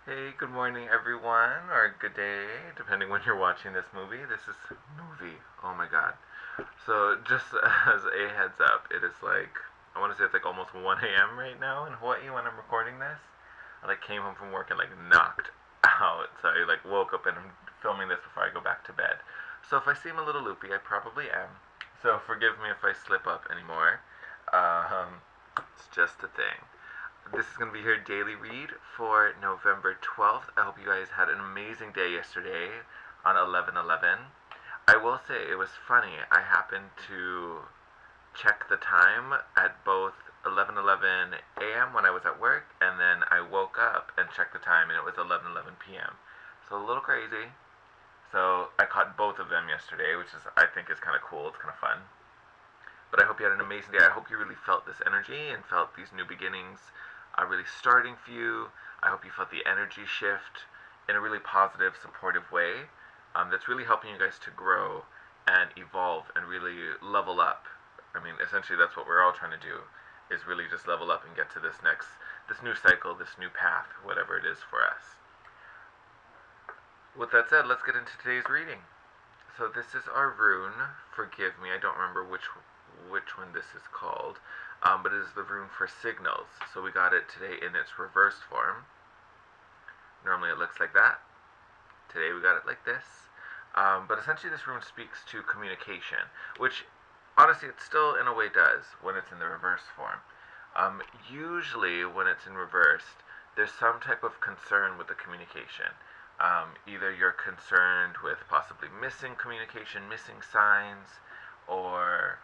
Hey, good morning, everyone, or good day, depending when you're watching this movie. This is movie. Oh my god. So, just as a heads up, it is like I want to say it's like almost 1 a.m. right now in Hawaii when I'm recording this. I like came home from work and like knocked out, so I like woke up and I'm filming this before I go back to bed. So if I seem a little loopy, I probably am. So forgive me if I slip up anymore. It's just a thing. This is going to be your daily read for November 12th. I hope you guys had an amazing day yesterday on 11/11. I will say it was funny. I happened to check the time at both 11:11 a.m. when I was at work, and then I woke up and checked the time, and it was 11:11 p.m. So a little crazy. So I caught both of them yesterday, which is I think is kind of cool. It's kind of fun. But I hope you had an amazing day. I hope you really felt this energy and felt these new beginnings really starting for you. I hope you felt the energy shift in a really positive, supportive way that's really helping you guys to grow and evolve and really level up. I mean, essentially, that's what we're all trying to do is really just level up and get to this new cycle, this new path, whatever it is for us. With that said, let's get into today's reading. So this is our rune. Forgive me, I don't remember which one this is called, but it is the rune for signals. So we got it today in its reversed form. Normally it looks like that. Today we got it like this. But essentially this rune speaks to communication, which honestly it still in a way does when it's in the reversed form. Usually when it's in reversed, there's some type of concern with the communication. Either you're concerned with possibly missing communication, missing signs, or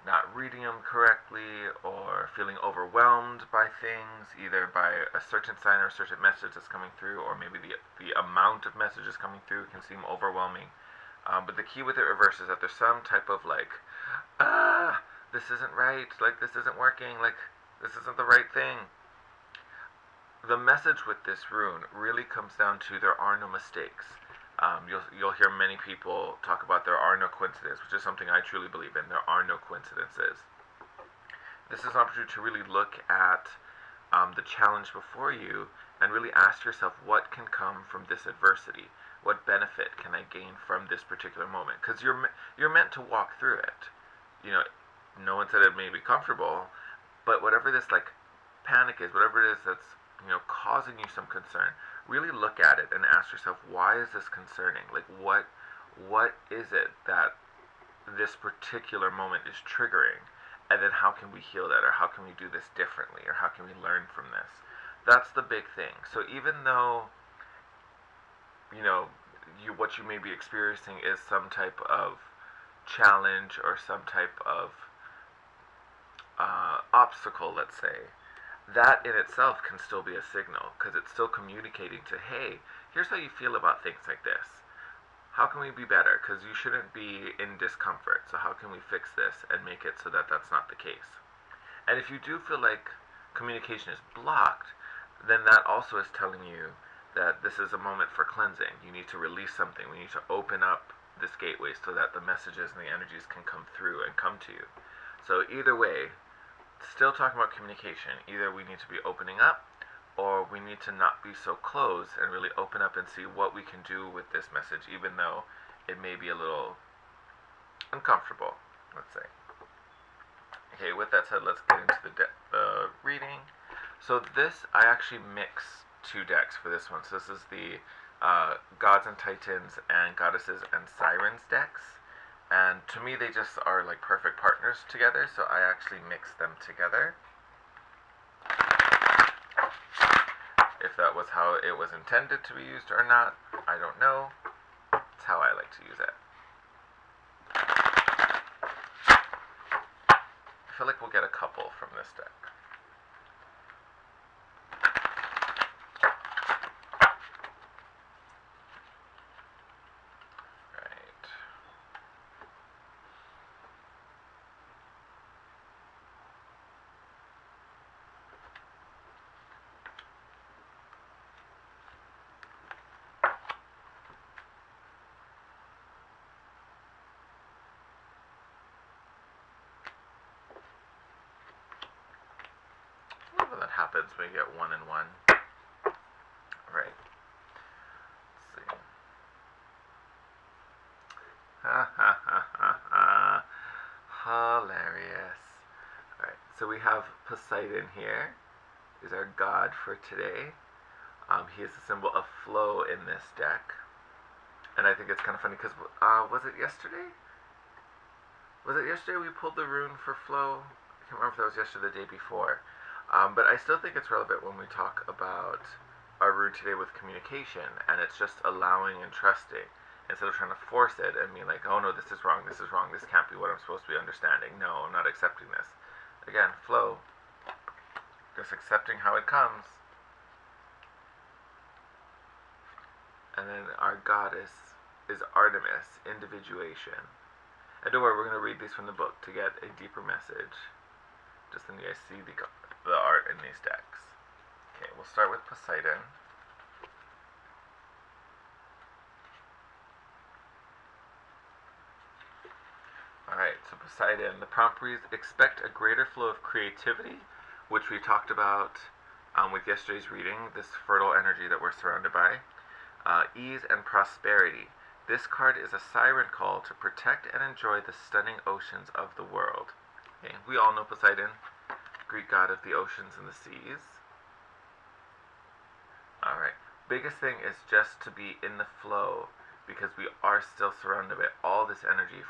not reading them correctly, or feeling overwhelmed by things, either by a certain sign or a certain message that's coming through, or maybe the amount of messages coming through can seem overwhelming. But the key with it reverse is that there's some type of like, this isn't right, like this isn't working, like this isn't the right thing. The message with this rune really comes down to there are no mistakes. You'll hear many people talk about there are no coincidences, which is something I truly believe in. There are no coincidences. This is an opportunity to really look at the challenge before you and really ask yourself what can come from this adversity. What benefit can I gain from this particular moment? Because you're meant to walk through it. You know, no one said it may be comfortable, but whatever this like panic is, whatever it is that's causing you some concern, really look at it and ask yourself, why is this concerning? Like what is it that this particular moment is triggering, and then how can we heal that, or how can we do this differently, or how can we learn from this? That's the big thing. So even though what you may be experiencing is some type of challenge or some type of obstacle, let's say, that in itself can still be a signal because it's still communicating to, hey, here's how you feel about things like this. How can we be better? Because you shouldn't be in discomfort. So how can we fix this and make it so that that's not the case? And if you do feel like communication is blocked, then that also is telling you that this is a moment for cleansing. You need to release something. We need to open up this gateway so that the messages and the energies can come through and come to you. So either way, still talking about communication. Either we need to be opening up, or we need to not be so closed and really open up and see what we can do with this message, even though it may be a little uncomfortable, let's say. Okay, with that said, let's get into the reading. So this, I actually mix two decks for this one. So this is the Gods and Titans and Goddesses and Sirens decks. And to me, they just are like perfect partners together, so I actually mix them together. If that was how it was intended to be used or not, I don't know. It's how I like to use it. I feel like we'll get a couple from this deck. That happens when you get one and one. Right. Let's see. Ha ha ha ha ha. Hilarious. Alright, so we have Poseidon here, is our god for today. He is a symbol of flow in this deck. And I think it's kind of funny because, was it yesterday? Was it yesterday we pulled the rune for flow? I can't remember if that was yesterday or the day before. But I still think it's relevant when we talk about our rune today with communication, and it's just allowing and trusting instead of trying to force it and being like, oh no, this is wrong, this can't be what I'm supposed to be understanding. No, I'm not accepting this. Again, flow. Just accepting how it comes. And then our goddess is Artemis, individuation. And don't worry, we're going to read these from the book to get a deeper message. Just then you guys see the art in these decks. Okay, we'll start with Poseidon. Alright, so Poseidon, the prompt reads, expect a greater flow of creativity, which we talked about with yesterday's reading, this fertile energy that we're surrounded by. Ease and prosperity. This card is a siren call to protect and enjoy the stunning oceans of the world. Okay, we all know Poseidon, Greek god of the oceans and the seas. Alright, biggest thing is just to be in the flow, because we are still surrounded by all this energy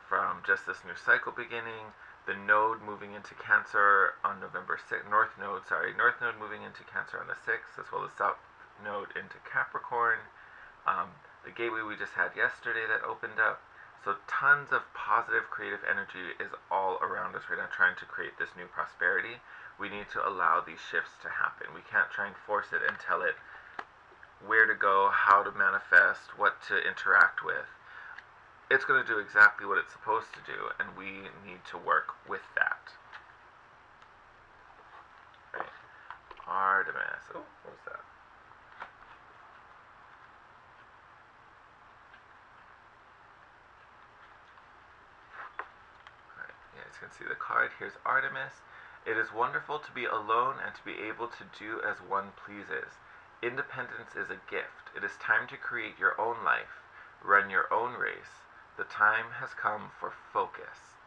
from just this new cycle beginning, the node moving into Cancer on November 6th, North Node moving into Cancer on the 6th, as well as South Node into Capricorn. The gateway we just had yesterday that opened up. So tons of positive creative energy is all around us right now, trying to create this new prosperity. We need to allow these shifts to happen. We can't try and force it and tell it where to go, how to manifest, what to interact with. It's going to do exactly what it's supposed to do, and we need to work with that. Right. Artemis. Oh, what was that? Alright, you guys can see the card. Here's Artemis. It is wonderful to be alone and to be able to do as one pleases. Independence is a gift. It is time to create your own life, run your own race. The time has come for focus.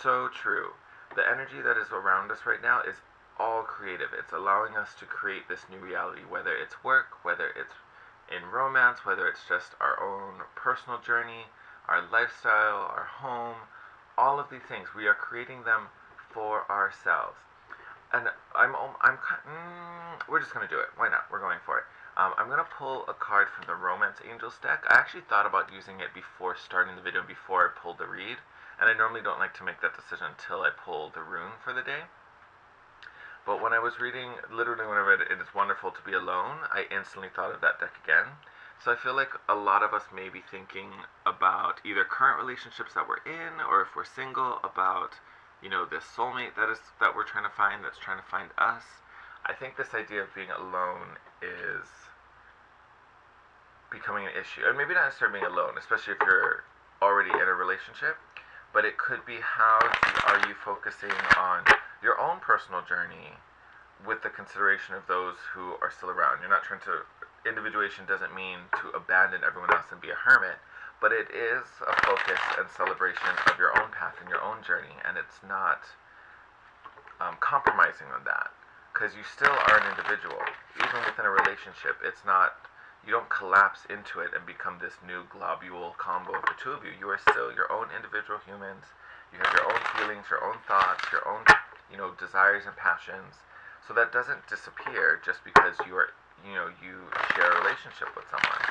So true. The energy that is around us right now is all creative. It's allowing us to create this new reality, whether it's work, whether it's in romance, whether it's just our own personal journey, our lifestyle, our home, all of these things. We are creating them for ourselves. And we're just going to do it. Why not? We're going for it. I'm going to pull a card from the Romance Angels deck. I actually thought about using it before starting the video, before I pulled the read. And I normally don't like to make that decision until I pull the rune for the day. But when I was reading, literally when I read It Is Wonderful to Be Alone, I instantly thought of that deck again. So I feel like a lot of us may be thinking about either current relationships that we're in, or if we're single, about, you know, this soulmate that we're trying to find, that's trying to find us. I think this idea of being alone is becoming an issue. And maybe not necessarily being alone, especially if you're already in a relationship, but it could be how are you focusing on your own personal journey with the consideration of those who are still around. You're not trying to, individuation doesn't mean to abandon everyone else and be a hermit, but it is a focus and celebration of your own path and your own journey, and it's not compromising on that, because you still are an individual. Even within a relationship, it's not, you don't collapse into it and become this new globule combo of the two of you. You are still your own individual humans. You have your own feelings, your own thoughts, your own, desires and passions. So that doesn't disappear just because you share a relationship with someone.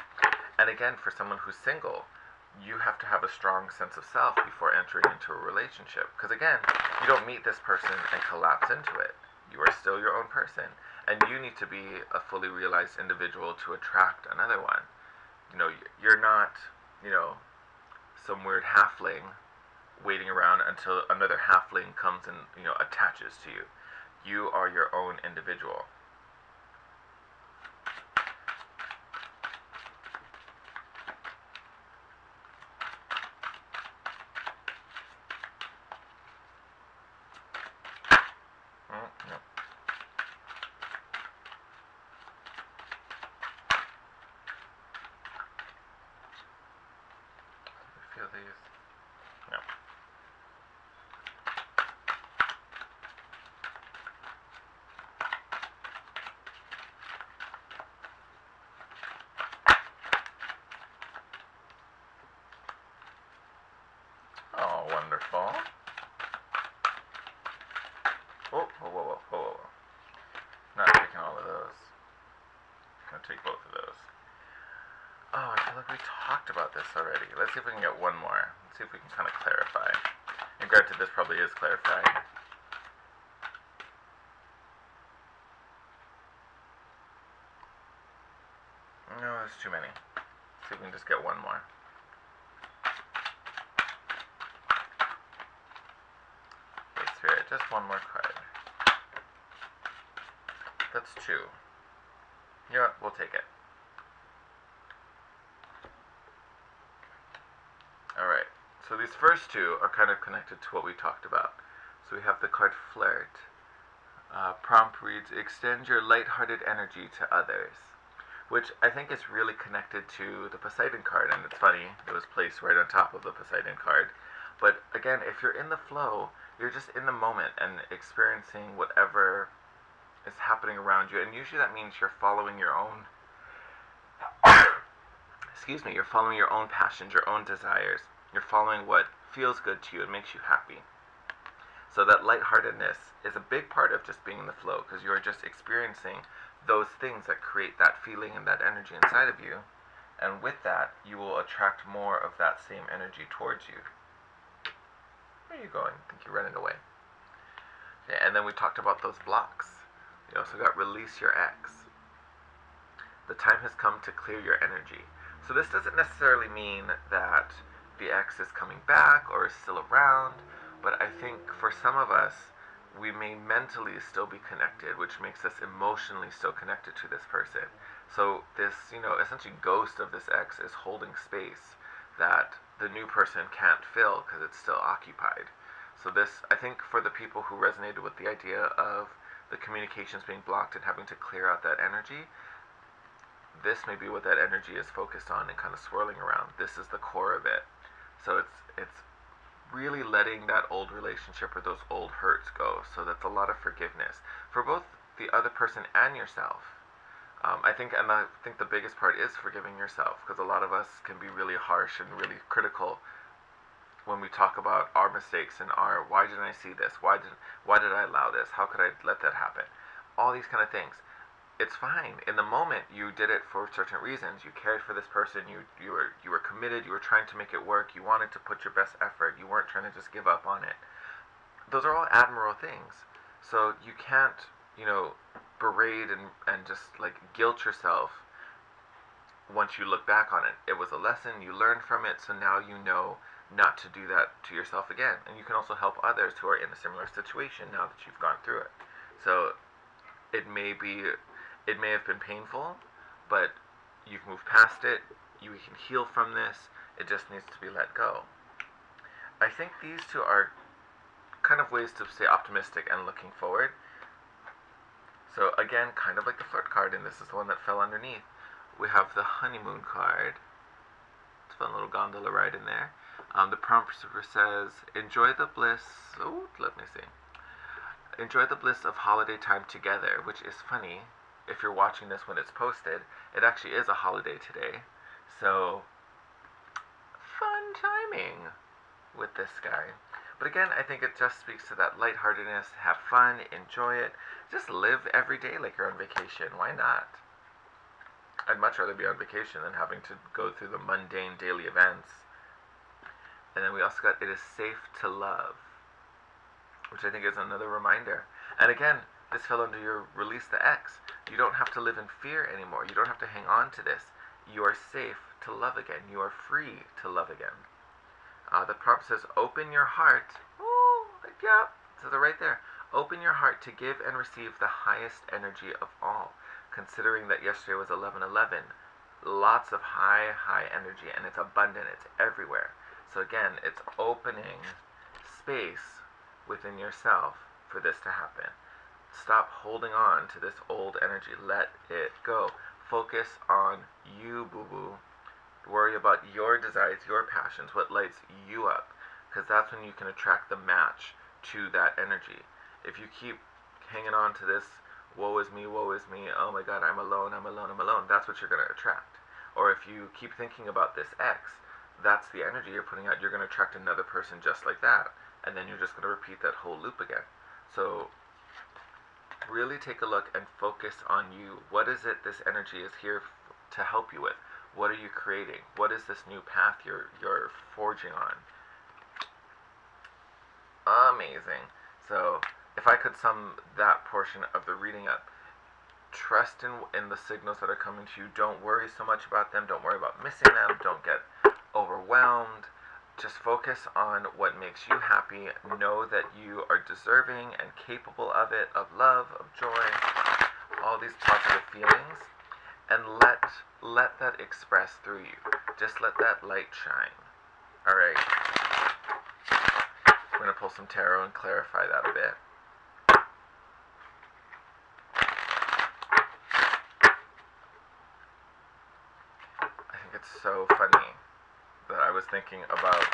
And again, for someone who's single, you have to have a strong sense of self before entering into a relationship. Because again, you don't meet this person and collapse into it. You are still your own person. And you need to be a fully realized individual to attract another one. You're not, some weird halfling waiting around until another halfling comes and, attaches to you. You are your own individual. take both of those. Oh, I feel like we talked about this already. Let's see if we can get one more. Let's see if we can kind of clarify. And granted, this probably is clarifying. No, there's too many. Let's see if we can just get one more. Let's hear it. Just one more card. That's two. You know what? We'll take it. Alright, so these first two are kind of connected to what we talked about. So we have the card Flirt. Prompt reads, extend your lighthearted energy to others, which I think is really connected to the Poseidon card, and it's funny, it was placed right on top of the Poseidon card. But again, if you're in the flow, you're just in the moment and experiencing whatever is happening around you, and usually that means you're following your own you're following your own passions, your own desires. You're following what feels good to you and makes you happy. So that lightheartedness is a big part of just being in the flow, because you're just experiencing those things that create that feeling and that energy inside of you. And with that, you will attract more of that same energy towards you. Where are you going? I think you're running away. Okay, and then we talked about those blocks. We also got release your ex. The time has come to clear your energy. So this doesn't necessarily mean that the ex is coming back or is still around, but I think for some of us, we may mentally still be connected, which makes us emotionally still connected to this person. So this, essentially ghost of this ex is holding space that the new person can't fill because it's still occupied. So this, I think for the people who resonated with the idea of the communications being blocked and having to clear out that energy, this may be what that energy is focused on and kind of swirling around. This is the core of it. So it's really letting that old relationship or those old hurts go. So that's a lot of forgiveness for both the other person and yourself. I think the biggest part is forgiving yourself, because a lot of us can be really harsh and really critical when we talk about our mistakes and why didn't I see this? Why did I allow this? How could I let that happen? All these kind of things. It's fine. In the moment, you did it for certain reasons. You cared for this person. You were committed. You were trying to make it work. You wanted to put your best effort. You weren't trying to just give up on it. Those are all admirable things. So you can't, berate and just like guilt yourself once you look back on it. It was a lesson. You learned from it. So now you know not to do that to yourself again. And you can also help others who are in a similar situation now that you've gone through it. So it may have been painful, but you've moved past it. You can heal from this. It just needs to be let go. I think these two are kind of ways to stay optimistic and looking forward. So again, kind of like the Flirt card, and this is the one that fell underneath. We have the Honeymoon card. It's a fun little gondola ride in there. The prompt says, enjoy the bliss. Oh, let me see. Enjoy the bliss of holiday time together, which is funny. If you're watching this when it's posted, it actually is a holiday today. So, fun timing with this guy. But again, I think it just speaks to that lightheartedness. Have fun, enjoy it. Just live every day like you're on vacation. Why not? I'd much rather be on vacation than having to go through the mundane daily events. And then we also got it is safe to love, which I think is another reminder. And again, this fell under your release the ex. You don't have to live in fear anymore. You don't have to hang on to this. You are safe to love again. You are free to love again. The prompt says, open your heart. Ooh, yeah, it says it right there. Open your heart to give and receive the highest energy of all. Considering that yesterday was 11/11, lots of high energy, and it's abundant. It's everywhere. So again, it's opening space within yourself for this to happen. Stop holding on to this old energy. Let it go. Focus on you, boo-boo. Worry about your desires, your passions, what lights you up, because that's when you can attract the match to that energy. If you keep hanging on to this, woe is me, oh my god, I'm alone, that's what you're going to attract. Or if you keep thinking about this ex, that's the energy you're putting out. You're going to attract another person just like that, and then you're just going to repeat that whole loop again. So really take a look and focus on you. What is it this energy is here to help you with? What are you creating? What is this new path you're forging on? Amazing. So if I could sum that portion of the reading up, trust in the signals that are coming to you. Don't worry so much about them. Don't worry about missing them. Don't get overwhelmed. Just focus on what makes you happy. Know that you are deserving and capable of it, of love, of joy, all these positive feelings, and let that express through you. Just let that light shine. All right. I'm going to pull some tarot and clarify that a bit. I think it's so funny that I was thinking about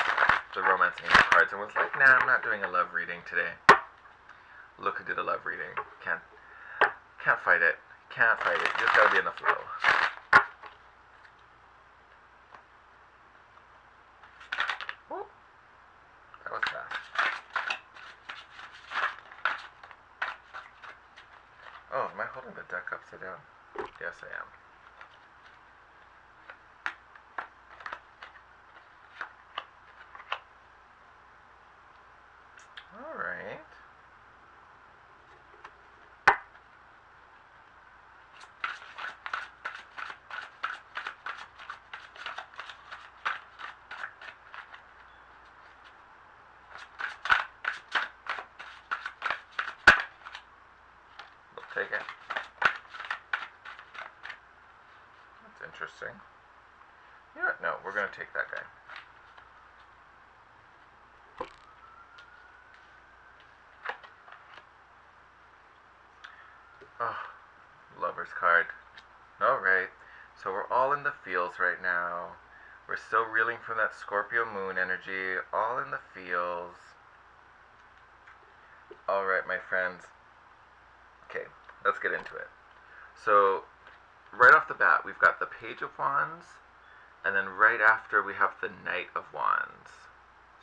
the romance angel cards and was like, nah, I'm not doing a love reading today. Look who did a love reading. Can't fight it. Can't fight it. You just gotta be in the flow. Ooh, that was fast. Oh, am I holding the deck upside down? Yes, I am. All right. We'll take it. That's interesting. You know what? No, we're going to take that guy. Oh, Lover's card. Alright, so we're all in the feels right now. We're still reeling from that Scorpio moon energy, all in the feels. Alright, my friends. Okay, let's get into it. So, right off the bat, we've got the Page of Wands, and then right after we have the Knight of Wands.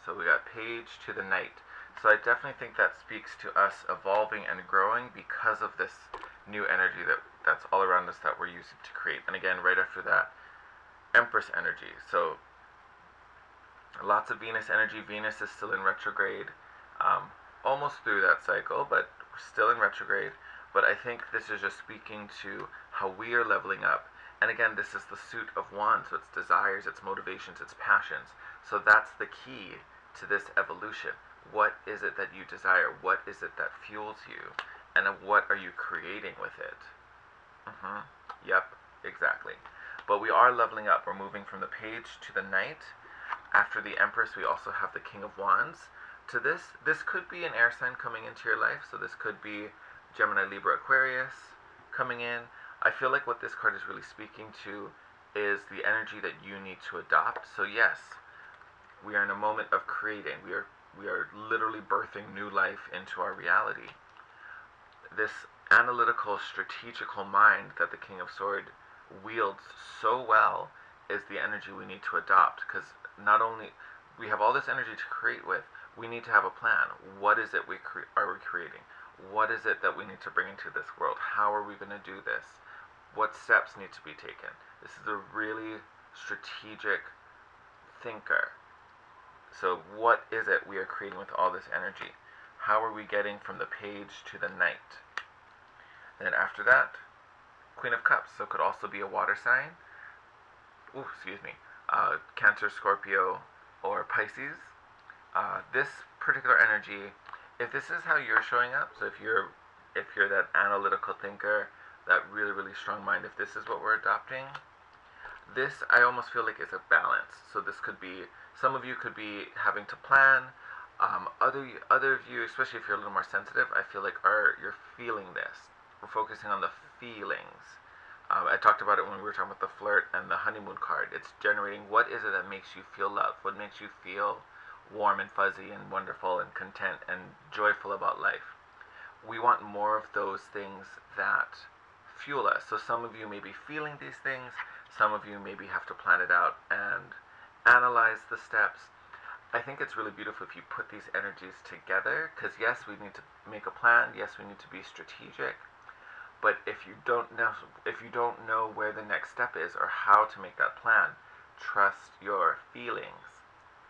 So we got Page to the Knight. So I definitely think that speaks to us evolving and growing because of this new energy that's all around us that we're using to create. And again, right after that, Empress energy. So lots of Venus energy. Venus is still in retrograde, almost through that cycle, but we're still in retrograde. But I think this is just speaking to how we are leveling up. And again, this is the suit of wands, so it's desires, it's motivations, it's passions. So that's the key to this evolution. What is it that you desire? What is it that fuels you? And what are you creating with it? Yep, exactly. But we are leveling up. We're moving from the Page to the Knight. After the Empress, we also have the King of Wands. To this could be an air sign coming into your life. So this could be Gemini, Libra, Aquarius coming in. I feel like what this card is really speaking to is the energy that you need to adopt. So yes, we are in a moment of creating. We are literally birthing new life into our reality. This analytical, strategical mind that the King of Swords wields so well is the energy we need to adopt, because not only we have all this energy to create with, we need to have a plan. What is it are we creating? What is it that we need to bring into this world? How are we going to do this? What steps need to be taken? This is a really strategic thinker. So what is it we are creating with all this energy? How are we getting from the Page to the Knight? Then after that, Queen of Cups. So it could also be a water sign. Ooh, excuse me. Cancer, Scorpio, or Pisces. This particular energy, if this is how you're showing up, so if you're that analytical thinker, that really, really strong mind, if this is what we're adopting, this I almost feel like is a balance. So this could be, some of you could be having to plan. Other of you, especially if you're a little more sensitive, I feel like you're feeling this. We're focusing on the feelings. I talked about it when we were talking about the flirt and the honeymoon card. It's generating what is it that makes you feel love? What makes you feel warm and fuzzy and wonderful and content and joyful about life? We want more of those things that fuel us. So some of you may be feeling these things. Some of you maybe have to plan it out and analyze the steps. I think it's really beautiful if you put these energies together, because yes, we need to make a plan, yes, we need to be strategic, but if you don't know where the next step is or how to make that plan, trust your feelings,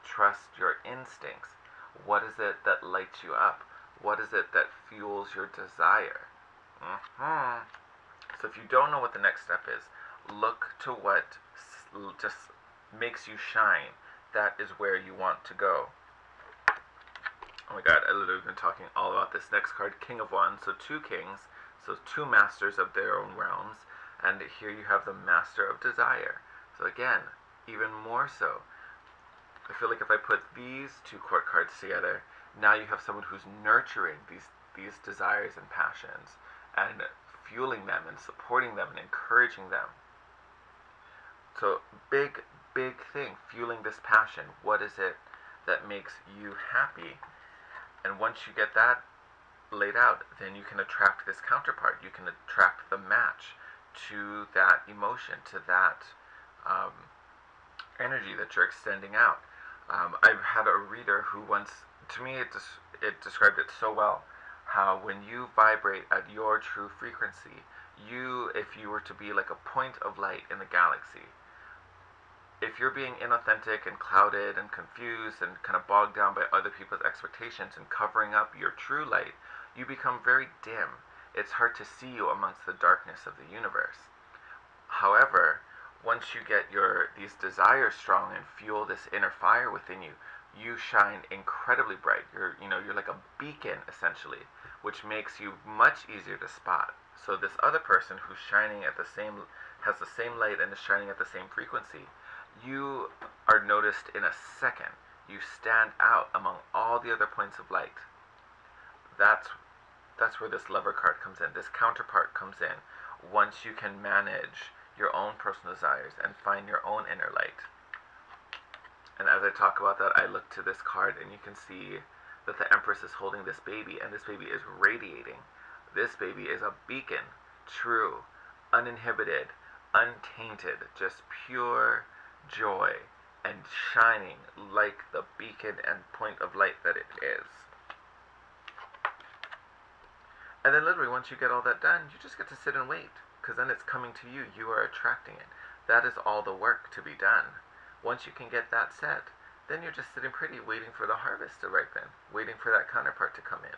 trust your instincts. What is it that lights you up? What is it that fuels your desire? So if you don't know what the next step is, look to what just makes you shine. That is where you want to go. Oh my god, I literally been talking all about this next card, King of Wands. So two kings, so two masters of their own realms, and here you have the Master of Desire. So again, even more so, I feel like if I put these two court cards together, now you have someone who's nurturing these desires and passions, and fueling them and supporting them and encouraging them. So big, big thing, fueling this passion. What is it that makes you happy? And once you get that laid out, then you can attract this counterpart. You can attract the match to that emotion, to that energy that you're extending out. I've had a reader who once, to me, it described it so well, how when you vibrate at your true frequency, if you were to be like a point of light in the galaxy, if you're being inauthentic and clouded and confused and kind of bogged down by other people's expectations and covering up your true light, you become very dim. It's hard to see you amongst the darkness of the universe. However, once you get these desires strong and fuel this inner fire within you, you shine incredibly bright. You're like a beacon essentially, which makes you much easier to spot. So this other person who's shining has the same light and is shining at the same frequency, you are noticed in a second. You stand out among all the other points of light. That's where this Lover card comes in. This counterpart comes in. Once you can manage your own personal desires and find your own inner light. And as I talk about that, I look to this card and you can see that the Empress is holding this baby, and this baby is radiating. This baby is a beacon, true, uninhibited, untainted, just pure joy and shining like the beacon and point of light that it is. And then literally once you get all that done, you just get to sit and wait, because then it's coming to you. You are attracting it. That is all the work to be done. Once you can get that set, then you're just sitting pretty, waiting for the harvest to ripen, waiting for that counterpart to come in.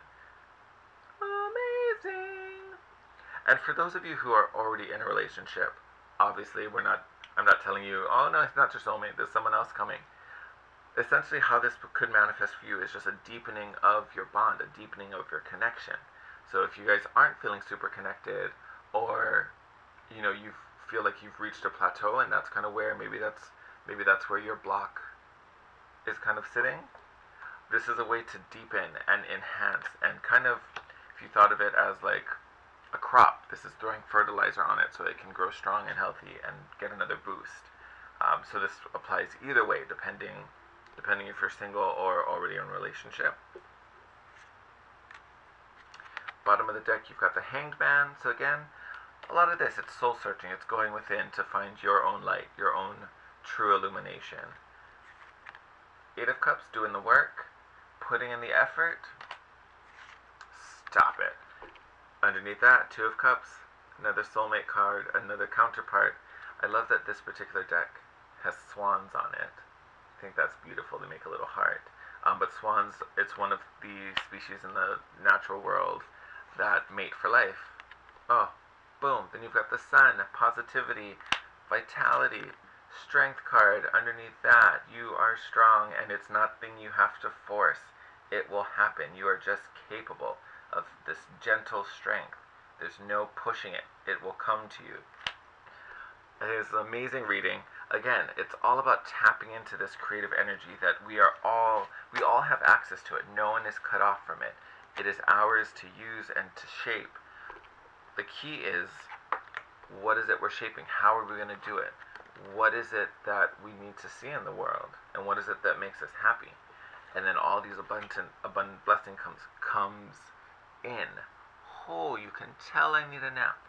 Amazing! And for those of you who are already in a relationship, obviously I'm not telling you, oh no, it's not your soulmate, there's someone else coming. Essentially how this could manifest for you is just a deepening of your bond, a deepening of your connection. So if you guys aren't feeling super connected, or you feel like you've reached a plateau and that's kind of where maybe that's where your block is kind of sitting, this is a way to deepen and enhance, and kind of, if you thought of it as like a crop, this is throwing fertilizer on it so it can grow strong and healthy and get another boost. So this applies either way, depending if you're single or already in a relationship. Bottom of the deck, you've got the Hanged Man. So again, a lot of this, it's soul searching. It's going within to find your own light, your own true illumination. Eight of Cups, doing the work, putting in the effort. Stop it. Underneath that, Two of Cups, another soulmate card, another counterpart. I love that this particular deck has swans on it. I think that's beautiful. They make a little heart. But swans, it's one of the species in the natural world that mate for life. Oh, boom. Then you've got the Sun, positivity, vitality, strength card. Underneath that, you are strong, and it's nothing you have to force. It will happen. You are just capable of this gentle strength. There's no pushing it. It will come to you. It is an amazing reading. Again, it's all about tapping into this creative energy that we all have access to it. No one is cut off from it. It is ours to use and to shape. The key is, what is it we're shaping? How are we going to do it? What is it that we need to see in the world? And what is it that makes us happy? And then all these abundant blessing comes in. Oh, you can tell I need a nap.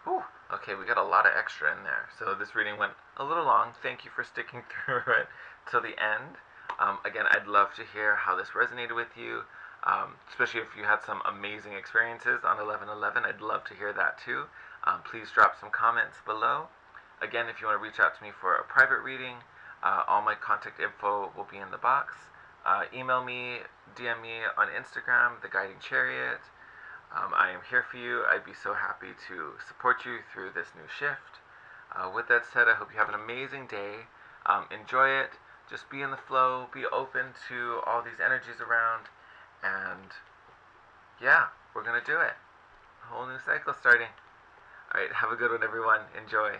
Whew. Okay, we got a lot of extra in there. So this reading went a little long. Thank you for sticking through it till the end. Again, I'd love to hear how this resonated with you, especially if you had some amazing experiences on 11/11. I'd love to hear that too. Please drop some comments below. Again, if you want to reach out to me for a private reading, all my contact info will be in the box. Email me, DM me on Instagram, The Guiding Chariot. I am here for you. I'd be so happy to support you through this new shift. With that said, I hope you have an amazing day. Enjoy it. Just be in the flow. Be open to all these energies around. And yeah, we're going to do it. A whole new cycle starting. Alright, have a good one, everyone. Enjoy.